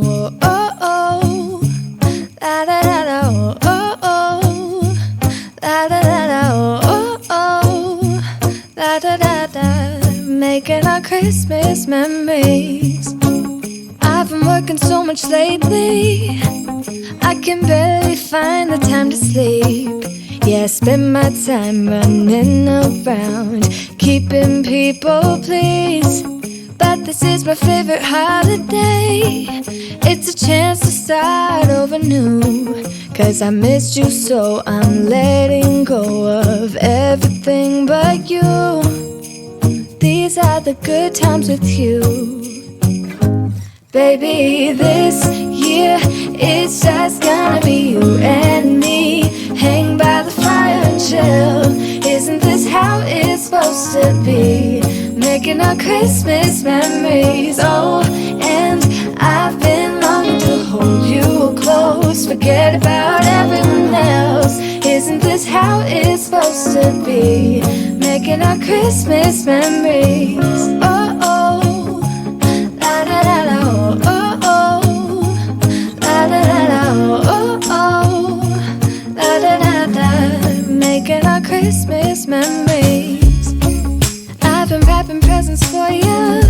oh, oh, oh. La da da da, oh, oh, oh. La da da da, oh, oh, oh. La da da da. Making our Christmas memories. I've been working so much lately, I can barely find the time to sleep. Yeah, I spend my time running around, keeping people pleased. But this is my favorite holiday. It's a chance to start over new. 'Cause I missed you, so I'm letting go of everything but you. These are the good times with you. Baby, this year it's just gonna be you and me. Hang by the fire and chill. Isn't this how it's supposed to be? Making our Christmas memories. Oh, and I've been longing to hold you close. Forget about everyone else. Isn't this how it's supposed to be? Making our Christmas memories. Oh, oh. La da da da, oh, oh, oh. La da da da, oh, oh, oh. La da da da. Making our Christmas memories. I've been wrapping presents for you.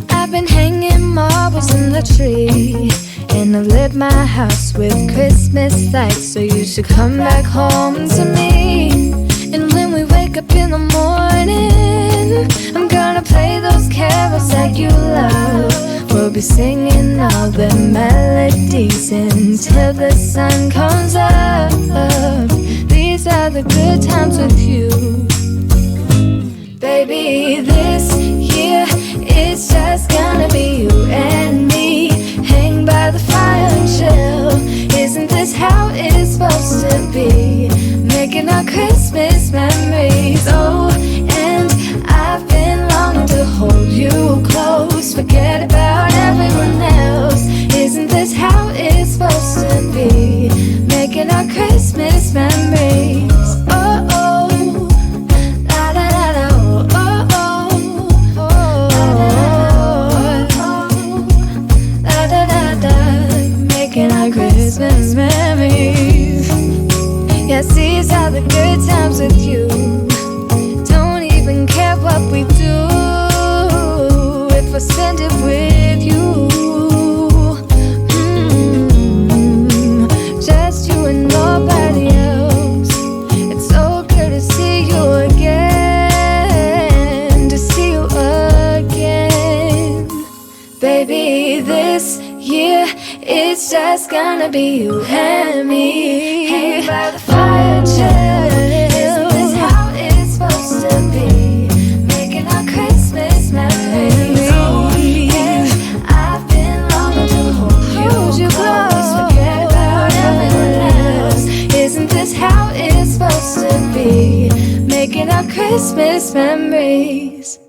I've been hanging marbles in the tree. And I've lit my house with Christmas lights. So you should come back home to me. And when we wake up in the morning, I'm gonna play those carols that you love. We'll be singing all the melodies until the sun comes up. These are the good times with you. Baby, this year it's just gonna be you and me. Hang by the fire and chill. Isn't this how it's supposed to be? Making our Christmas memories. Oh, and I've been longing to hold you close. Forget about everyone else. Isn't this how it's supposed to be? Making our Christmas memories. Oh, oh. La da da da, oh, oh, oh. La da da da. Making our Christmas memories. Yes, these are the good times with you. Don't even care what we do if I spend it with you. Just you and nobody else. It's so good to see you again. To see you again. Baby, this year it's just gonna be you and me. Hang by the fire and chill. Isn't this how it's supposed to be? Making our Christmas memories. Oh, yeah. I've been longing to hold you close. Forget about everyone else. Isn't this how it's supposed to be? Making our Christmas memories.